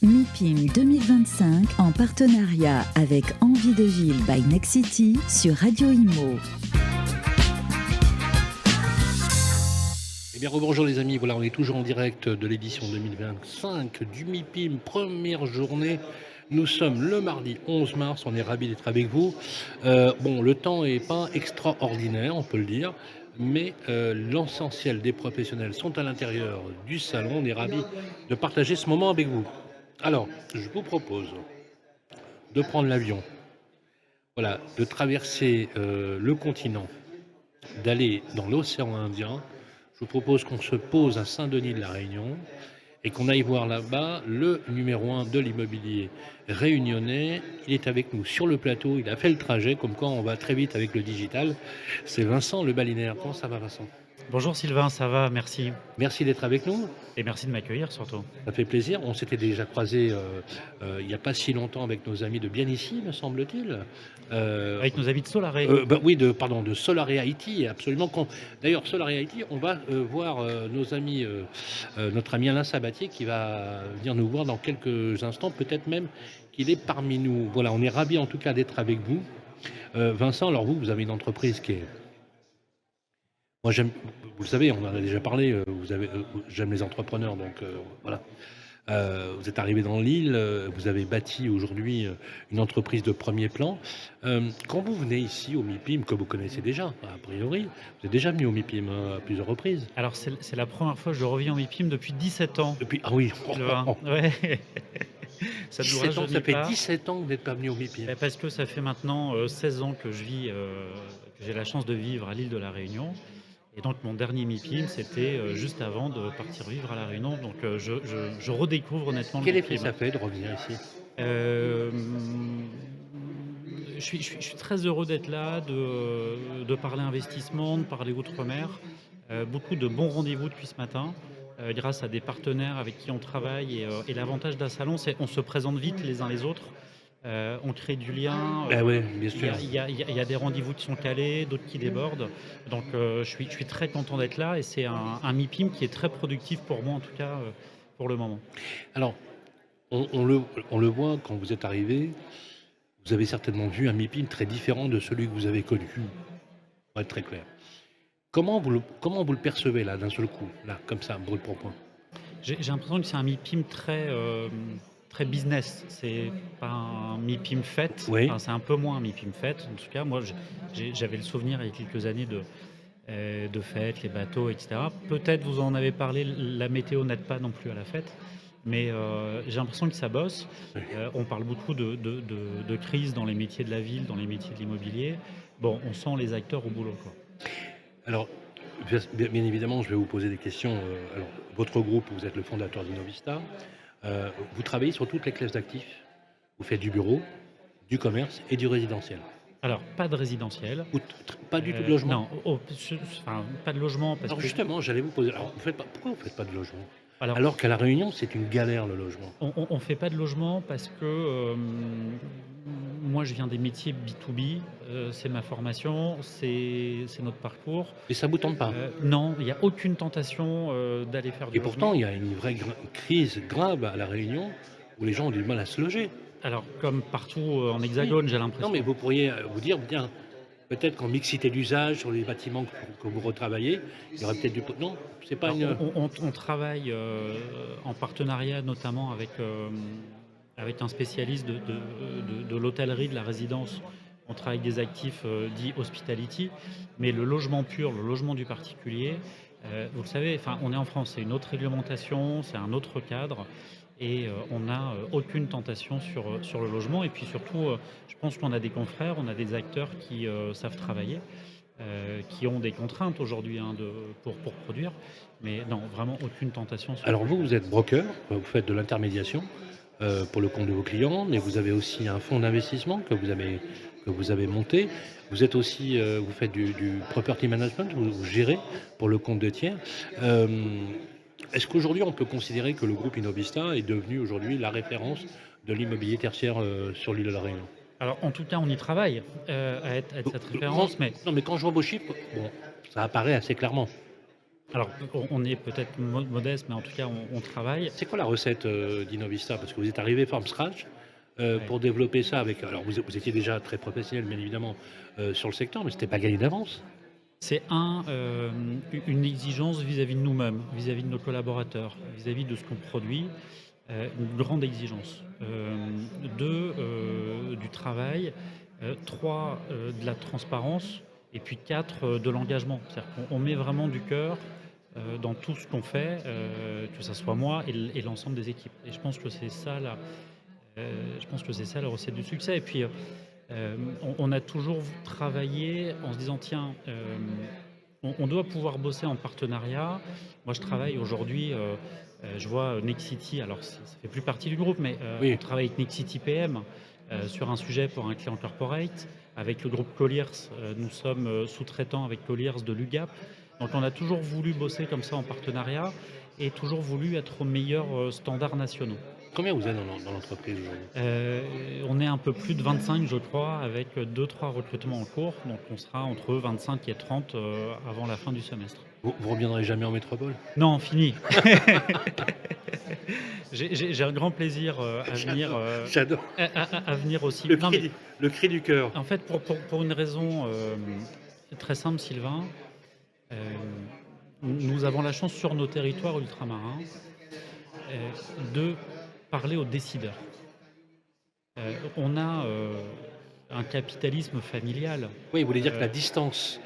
MIPIM 2025 en partenariat avec Envie de Ville by Nexity sur Radio Imo. Eh bien, rebonjour les amis, voilà, on est toujours en direct de l'édition 2025 du MIPIM, première journée. Nous sommes le mardi 11 mars, on est ravis d'être avec vous. Le temps n'est pas extraordinaire, on peut le dire, mais l'essentiel des professionnels sont à l'intérieur du salon. On est ravis de partager ce moment avec vous. Alors, je vous propose de prendre l'avion, voilà, de traverser le continent, d'aller dans l'océan Indien. Je vous propose qu'on se pose à Saint-Denis de la Réunion et qu'on aille voir là-bas le numéro 1 de l'immobilier réunionnais. Il est avec nous sur le plateau, il a fait le trajet, comme quoi on va très vite avec le digital. C'est Vincent Le Balinaire. Comment ça va, Vincent ? Bonjour Sylvain, ça va, merci. Merci d'être avec nous. Et merci de m'accueillir surtout. Ça fait plaisir. On s'était déjà croisés il n'y a pas si longtemps avec nos amis de Bien Ici, me semble-t-il. Avec nos amis de Solaré. De Solaré Haïti, absolument. D'ailleurs, Solaré Haïti, on va voir nos amis, notre ami Alain Sabatier qui va venir nous voir dans quelques instants, peut-être même qu'il est parmi nous. Voilà, on est ravis en tout cas d'être avec vous. Vincent, alors vous avez une entreprise qui est... Moi, j'aime, vous le savez, on en a déjà parlé, j'aime les entrepreneurs, donc voilà. Vous êtes arrivé dans l'île, vous avez bâti aujourd'hui une entreprise de premier plan. Quand vous venez ici au MIPIM, que vous connaissez déjà, a priori, vous êtes déjà venu au MIPIM à plusieurs reprises. Alors c'est la première fois que je reviens au MIPIM depuis 17 ans. Ah oui, Sylvain. Ouais. Ça 17 ans, ça fait 17 ans que vous n'êtes pas venu au MIPIM. Parce que ça fait maintenant 16 ans que je vis, que j'ai la chance de vivre à l'île de la Réunion. Et donc mon dernier MIPIM, c'était juste avant de partir vivre à La Réunion. Donc je redécouvre honnêtement Quel le effet MIPIM. ça fait de revenir ici ? Je suis très heureux d'être là, de parler investissement, de parler outre-mer. Beaucoup de bons rendez-vous depuis ce matin, grâce à des partenaires avec qui on travaille. Et l'avantage d'un salon, c'est qu'on se présente vite les uns les autres. On crée du lien. Oui, bien sûr. Il y a des rendez-vous qui sont calés, d'autres qui débordent. Donc je suis très content d'être là et c'est un MIPIM qui est très productif pour moi en tout cas pour le moment. Alors, on le voit quand vous êtes arrivé, vous avez certainement vu un MIPIM très différent de celui que vous avez connu. Pour être très clair. Comment vous le percevez là d'un seul coup, là, comme ça, brûle pour point ? J'ai l'impression que c'est un MIPIM très business, c'est pas un MIPIM fête, Oui. Enfin, c'est un peu moins un MIPIM fête. En tout cas, moi j'avais le souvenir il y a quelques années de fêtes, les bateaux, etc. Peut-être vous en avez parlé, la météo n'aide pas non plus à la fête, mais j'ai l'impression que ça bosse. On parle beaucoup de crise dans les métiers de la ville, dans les métiers de l'immobilier. Bon, on sent les acteurs au boulot, quoi. Alors, bien évidemment, je vais vous poser des questions. Alors, votre groupe, vous êtes le fondateur d'Innovista. Vous travaillez sur toutes les classes d'actifs. Vous faites du bureau, du commerce et du résidentiel. Alors, pas de résidentiel. Pas du tout de logement. Non, pas de logement. Alors justement, j'allais vous poser... Alors, pourquoi vous ne faites pas de logement ? Alors Alors qu'à La Réunion, c'est une galère le logement. On ne fait pas de logement parce que moi je viens des métiers B2B, c'est ma formation, c'est notre parcours. Et ça ne vous tente pas ? Non, il n'y a aucune tentation d'aller faire du Et logement. pourtant, il y a une vraie crise grave à La Réunion où les gens ont du mal à se loger. Alors comme partout en Hexagone, j'ai l'impression. Non, mais vous pourriez vous dire, bien, peut-être qu'en mixité d'usage sur les bâtiments que vous retravaillez, il y aurait peut-être du... Non, c'est pas Alors, on travaille en partenariat notamment avec un spécialiste de l'hôtellerie, de la résidence. On travaille avec des actifs dits hospitality, mais le logement pur, le logement du particulier, vous le savez, on est en France, c'est une autre réglementation, c'est un autre cadre. Et on n'a aucune tentation sur le logement. Et puis surtout, je pense qu'on a des confrères, on a des acteurs qui savent travailler, qui ont des contraintes aujourd'hui pour produire. Mais non, vraiment aucune tentation. Alors vous êtes broker, vous faites de l'intermédiation pour le compte de vos clients, mais vous avez aussi un fonds d'investissement que vous avez monté. Vous êtes aussi, vous faites du property management, vous gérez pour le compte de tiers. Est-ce qu'aujourd'hui, on peut considérer que le groupe Innovista est devenu aujourd'hui la référence de l'immobilier tertiaire sur l'île de la Réunion ? Alors, en tout cas, on y travaille à être cette référence. Non, mais quand je vois vos chiffres, bon, ça apparaît assez clairement. Alors, on est peut-être modeste, mais en tout cas, on travaille. C'est quoi la recette d'Innovista? Parce que vous êtes arrivé from scratch Ouais. pour développer ça avec. Alors, vous étiez déjà très professionnel, bien évidemment, sur le secteur, mais c'était pas gagné d'avance. C'est une exigence vis-à-vis de nous-mêmes, vis-à-vis de nos collaborateurs, vis-à-vis de ce qu'on produit, une grande exigence. 2, du travail, 3, de la transparence et puis 4, de l'engagement. C'est-à-dire qu'on met vraiment du cœur, dans tout ce qu'on fait, que ça soit moi et l'ensemble des équipes et je pense que c'est ça la recette du succès et puis, on a toujours travaillé en se disant: «Tiens, on doit pouvoir bosser en partenariat». Moi, je travaille aujourd'hui, je vois Nexity, alors ça fait plus partie du groupe, mais on Oui. travaille avec Nexity PM, sur un sujet pour un client corporate. Avec le groupe Colliers, nous sommes, sous-traitants avec Colliers de l'UGAP. Donc on a toujours voulu bosser comme ça en partenariat et toujours voulu être aux meilleurs, standards nationaux. Combien vous êtes dans l'entreprise aujourd'hui? On est un peu plus de 25, je crois, avec 2-3 recrutements en cours, donc on sera entre 25 et 30, avant la fin du semestre. Vous reviendrez jamais en métropole? Non, fini. J'ai un grand plaisir, à venir, J'adore. à venir aussi. Le Non, cri, mais le cri du cœur. en fait, pour une raison, très simple, Sylvain, hem, nous avons la chance sur nos territoires ultramarins, de parler aux décideurs. On a, un capitalisme familial. Oui, vous voulez dire que la Heu, distance.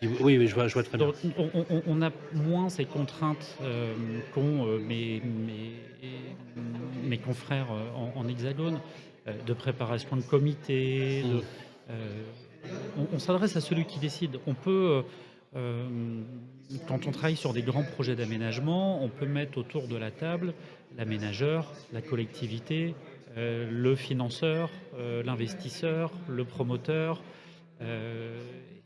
Oui, oui, je vois très bien. donc on a moins ces contraintes, qu'ont, mes confrères, en hexagone, de préparation de comités, Mm. on s'adresse à celui qui décide. On peut, quand on travaille sur des grands projets d'aménagement, on peut mettre autour de la table l'aménageur, la collectivité, le financeur, l'investisseur, le promoteur, heu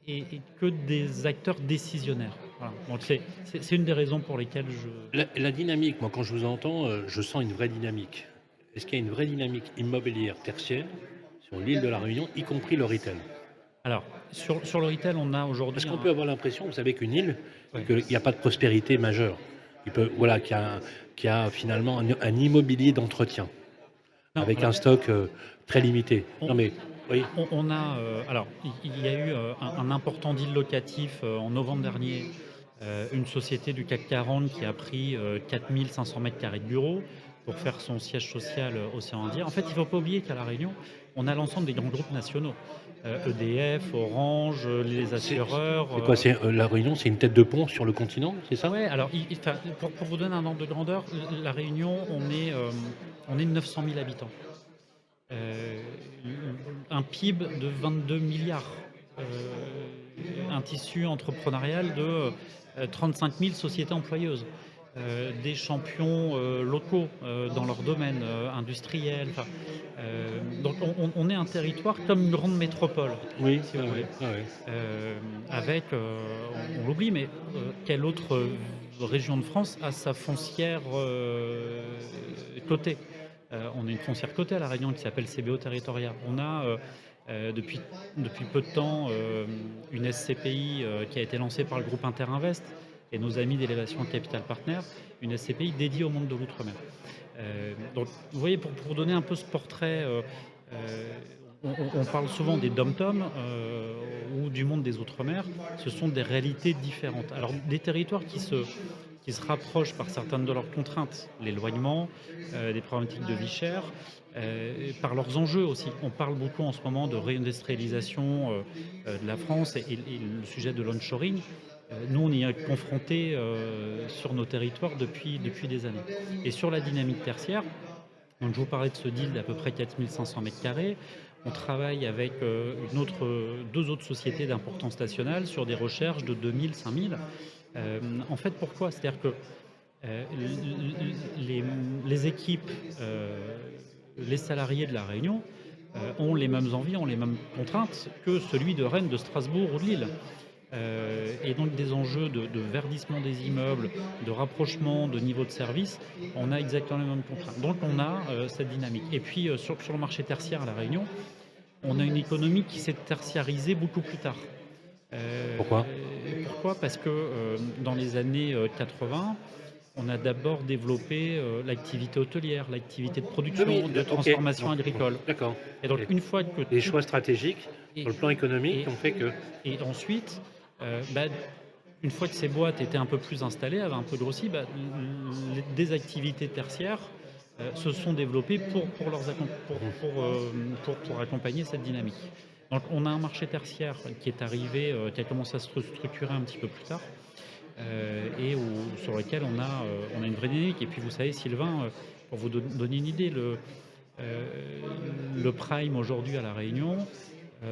et que des acteurs décisionnaires. Voilà, donc c'est une des raisons pour lesquelles je La dynamique, moi, quand je vous entends, je sens une vraie dynamique. Est-ce qu'il y a une vraie dynamique immobilière tertiaire sur l'île de la Réunion, y compris le retail? alors sur le retail, on a Parce aujourd'hui qu'on un peut avoir l'impression, vous savez, qu'une île, ouais. qu'il n'y a pas de prospérité majeure. Voilà, qu'il y a finalement un immobilier d'entretien, Non, avec alors un stock très limité. on Non mais, oui, on a, alors il y a eu, un important deal locatif, en novembre dernier, une société du CAC 40 qui a pris, 4 500 m² de bureaux pour faire son siège social, Océan Indien. En fait, il ne faut pas oublier qu'à La Réunion, on a l'ensemble des grands groupes nationaux, EDF, Orange, les c'est assureurs, c'est quoi? C'est la Réunion, c'est une tête de pont sur le continent, c'est ça? ouais, alors enfin, pour vous donner un ordre de grandeur, La Réunion, on est 900 000 habitants. Heu, un PIB de 22 milliards, un tissu entrepreneurial de, 35 000 sociétés employeuses, des champions, locaux, dans leur domaine, industriel, enfin, donc on est un territoire comme une grande métropole, Oui, si ah vous oui, voulez. ah oui. Avec, on l'oublie, mais quelle autre, région de France a sa foncière, cotée? On a une foncière cotée à La Réunion qui s'appelle CBO Territoria. On a, depuis peu de temps, une SCPI, qui a été lancée par le groupe Interinvest et nos amis d'Élévation Capital Partners, une SCPI dédiée au monde de l'outre-mer. Donc vous voyez, pour donner un peu ce portrait, on parle souvent des DOM-TOM, ou du monde des outre-mer. Ce sont des réalités différentes. Alors des territoires qui se rapprochent par certaines de leurs contraintes, l'éloignement, des problématiques de vie chère, par leurs enjeux aussi. On parle beaucoup en ce moment de réindustrialisation, de la France et le sujet de l'onshoring. Nous, on y est confrontés, sur nos territoires depuis des années. Et sur la dynamique tertiaire, donc je vous parlais de ce deal d'à peu près 4 500 m². On travaille avec, 2 autres sociétés d'importance nationale sur des recherches de 2 000, 5 000. En fait, pourquoi? C'est-à-dire que, les équipes, les salariés de La Réunion, ont les mêmes envies, ont les mêmes contraintes que celui de Rennes, de Strasbourg ou de Lille. Et donc des enjeux de verdissement des immeubles, de rapprochement, de niveau de service, on a exactement les mêmes contraintes. Donc on a, cette dynamique. Et puis, sur le marché tertiaire à La Réunion, on a une économie qui s'est tertiarisée beaucoup plus tard. Pourquoi? Pourquoi? Parce que, dans les années, 80, on a d'abord développé, l'activité hôtelière, l'activité de Oui, oui, production, de OK. transformation Donc bon, agricole d'accord. et donc Et une fois que des tout choix stratégiques et sur le plan économique et qui ont fait que et ensuite, bah, une fois que ces boîtes étaient un peu plus installées, avaient un peu grossi, bah, des activités tertiaires, se sont développées pour leurs accom mmh pour accompagner cette dynamique. Donc on a un marché tertiaire qui est arrivé, qui a commencé à se structurer un petit peu plus tard, et sur lequel on a une vraie dynamique et puis vous savez Sylvain, pour vous donner une idée, le prime aujourd'hui à La Réunion,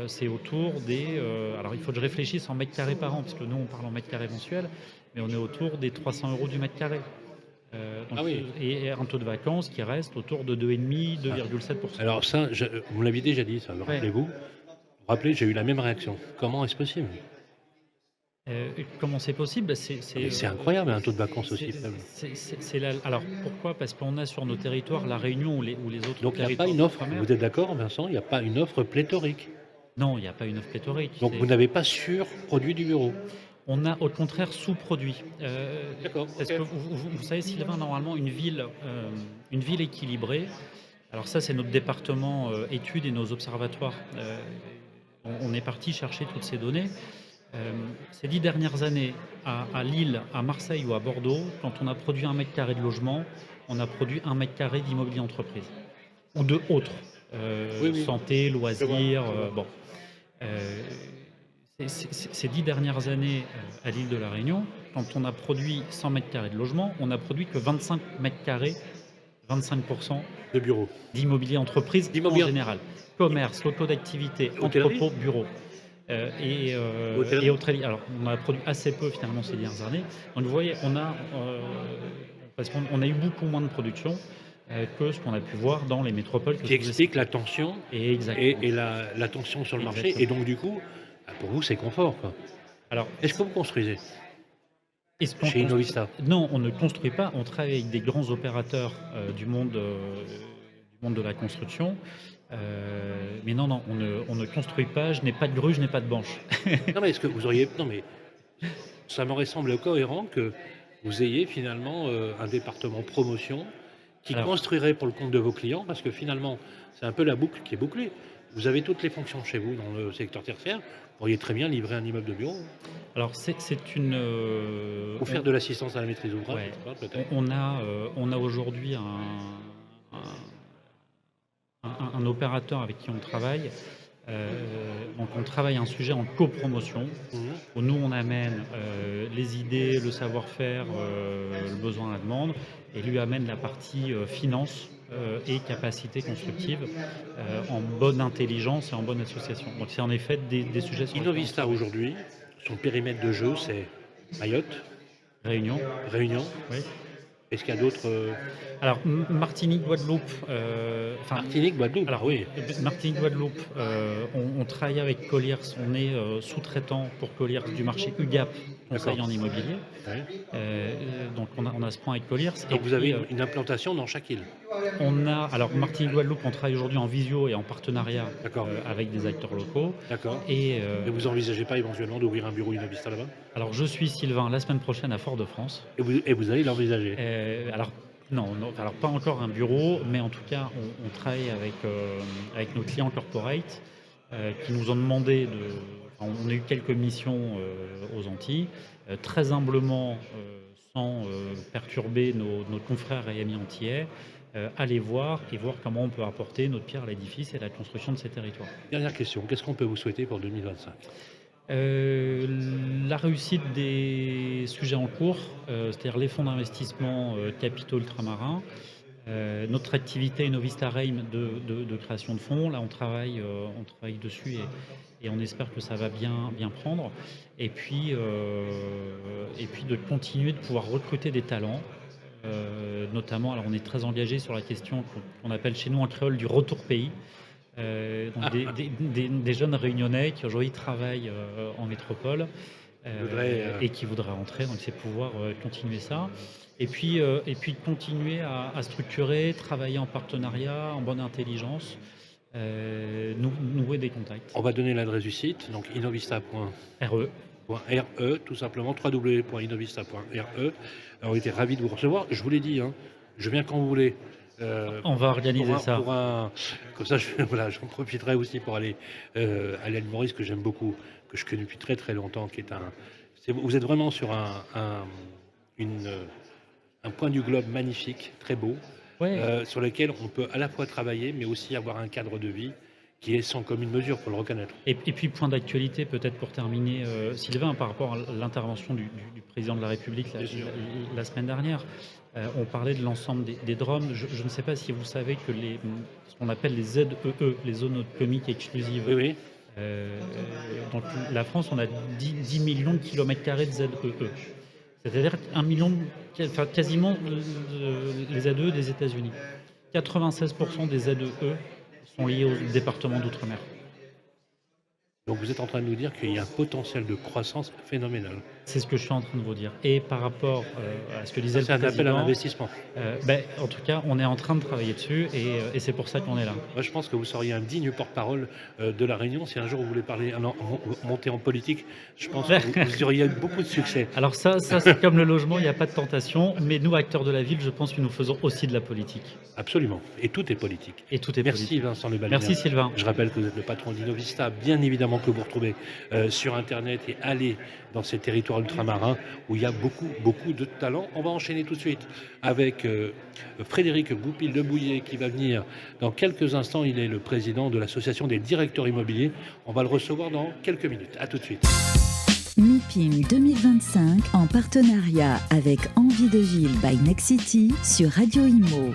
c'est autour des, alors il faut que je réfléchisse en mètres carrés par an, parce que nous on parle en mètres carrés mensuels, mais on est autour des 300 € du mètre carré. Donc Ah oui. et un taux de vacances qui reste autour de 2,5, Ah. 2,7%. Alors ça, vous me l'aviez déjà dit ça, me Ouais, rappelez-vous? Vous vous rappelez, j'ai eu la même réaction. Comment est-ce possible? comment c'est possible? Bah, Ah mais c'est incroyable un taux de vacances aussi faible. c'est la alors pourquoi? Parce qu'on a sur nos territoires La Réunion ou les autres Donc il n'y a pas territoires une offre, d'outre-mer. vous êtes d'accord Vincent? Il n'y a pas une offre pléthorique. Non, il n'y a pas une offre pléthorique, Donc vous n'avez pas surproduit du bureau? on a au contraire sous-produit. D'accord, Parce OK. que vous savez Sylvain, normalement une ville équilibrée, alors ça c'est notre département, études et nos observatoires, on est parti chercher toutes ces données. Ces 10 dernières années, à Lille, à Marseille ou à Bordeaux, quand on a produit 1 m² de logement, on a produit 1 m² d'immobilier entreprise ou de autres, Oui, oui, santé, je vois, loisirs, je vois. bon. Heu, ces 10 dernières années, à l'île de la Réunion, quand on a produit 100 m² de logement, on n'a produit que 25 m², 25% De bureau. d'immobilier entreprise en D'immobilier général. Commerce, locaux d'activité, hôtellerie? entrepôts, bureaux. Et Hôtellerie? Australie. Alors, on a produit assez peu finalement ces dernières années. Donc, vous voyez, parce qu'on a eu beaucoup moins de production que ce qu'on a pu voir dans les métropoles que Qui je vous ai explique la citées. tension Et exactement, et la tension sur le marché et exactement. donc du coup, bah, pour vous c'est confort quoi. Alors, Est-ce que vous construisez est-ce qu'on chez construit? Innovista? Non, on ne construit pas. On travaille avec des grands opérateurs du monde de la construction. Mais non, non, on ne construit pas. Je n'ai pas de grue, je n'ai pas de banche. Non mais est-ce que vous auriez non mais ça m'aurait semblé cohérent que vous ayez finalement, un département promotion qui Alors, construirait pour le compte de vos clients parce que finalement, c'est un peu la boucle qui est bouclée. Vous avez toutes les fonctions chez vous dans le secteur tertiaire, vous pourriez très bien livrer un immeuble de bureau alors c'est une, ou faire de l'assistance à la maîtrise d'ouvrage, ouais, je sais pas peut-être? on a aujourd'hui un opérateur avec qui on travaille. Donc on travaille un sujet en copromotion, Mmh. où nous on amène les idées, le savoir-faire, le besoin, la demande, et lui amène la partie finance et capacité constructive en bonne intelligence et en bonne association. Donc c'est en effet des sujets sur lesquels on Innovista travaille. aujourd'hui, son périmètre de jeu, c'est Mayotte, Réunion, Réunion. oui. Est-ce qu'il y a d'autres, Alors Martinique, Guadeloupe, enfin Martinique, Guadeloupe? Ah alors oui, Martinique, Guadeloupe, on travaille avec Colliers, on est sous-traitant pour Colliers du marché UGAP, conseil d'accord. en immobilier. Ouais. Donc on a ce point avec Colliers et Donc vous avez puis, une implantation dans chaque île? on a alors Martinique, Guadeloupe, on travaille aujourd'hui en visio et en partenariat, D'accord, avec des acteurs locaux d'accord. et Et vous envisagez pas éventuellement d'ouvrir un bureau Innovista là-bas? alors je suis Sylvain la semaine prochaine à Fort-de-France. Et vous allez l'envisager? Alors non, non, alors pas encore un bureau, mais en tout cas, on travaille avec nos clients corporate qui nous ont demandé enfin, on a eu quelques missions aux Antilles, très humblement, sans perturber nos confrères et amis antillais, aller voir et voir comment on peut apporter notre pierre à l'édifice et à la construction de ces territoires. Dernière question, qu'est-ce qu'on peut vous souhaiter pour 2025? La réussite des sujets en cours, c'est-à-dire les fonds d'investissement capitaux ultramarins, notre activité Innovista Reim de création de fonds. Là, on travaille dessus et on espère que ça va bien prendre. Et puis de continuer de pouvoir recruter des talents, notamment, alors on est très engagé sur la question qu'on appelle chez nous en créole du retour pays. Donc des jeunes réunionnais qui aujourd'hui travaillent en métropole Voudrais, et qui voudraient rentrer, donc c'est pouvoir continuer ça. Et puis de continuer à structurer, travailler en partenariat, en bonne intelligence, nouer des contacts. On va donner l'adresse du site, donc innovista.re, tout simplement, www.innovista.re. On était ravis de vous recevoir. Je vous l'ai dit, hein, je viens quand vous voulez. On va organiser ça. Comme ça, voilà, j'en profiterai aussi pour aller à l'île Maurice, que j'aime beaucoup, que je connais depuis très très longtemps, qui est vous êtes vraiment sur un point du globe magnifique, très beau, Ouais. sur lequel on peut à la fois travailler, mais aussi avoir un cadre de vie qui est sans commune mesure, faut le reconnaître. Et puis point d'actualité peut-être pour terminer, Sylvain, par rapport à l'intervention du président de la République la semaine dernière. On parlait de l'ensemble des DROM. Je ne sais pas si vous savez que ce qu'on appelle les ZEE, les zones économiques exclusives. Oui, oui. Donc la France, on a 10 millions de kilomètres carrés de ZEE. C'est-à-dire 1 million, quasiment les ZEE des États-Unis. 96% des ZEE sont liés au département d'outre-mer. Donc vous êtes en train de nous dire qu'il y a un potentiel de croissance phénoménal. C'est ce que je suis en train de vous dire. Et par rapport à ce que disait le C'est un président, appel à l'investissement. en tout cas, on est en train de travailler dessus et c'est pour ça qu'on est là. Moi, je pense que vous seriez un digne porte-parole de la Réunion. Si un jour vous voulez monter en politique, je pense que vous auriez beaucoup de succès. Alors ça c'est comme le logement, il n'y a pas de tentation. Mais nous, acteurs de la ville, je pense que nous faisons aussi de la politique. Absolument. Et tout est politique. Et tout est Merci politique. Vincent Le Balinière. Merci Sylvain. Je rappelle que vous êtes le patron d'Innovista, bien évidemment que vous retrouvez sur Internet et allez dans ces territoires ultramarins où il y a beaucoup, beaucoup de talent. On va enchaîner tout de suite avec Frédéric Goupil-Lebouillet qui va venir dans quelques instants. Il est le président de l'association des directeurs immobiliers. On va le recevoir dans quelques minutes. À tout de suite. MIPIM 2025 en partenariat avec Envie de Ville by Nexity sur Radio Imo.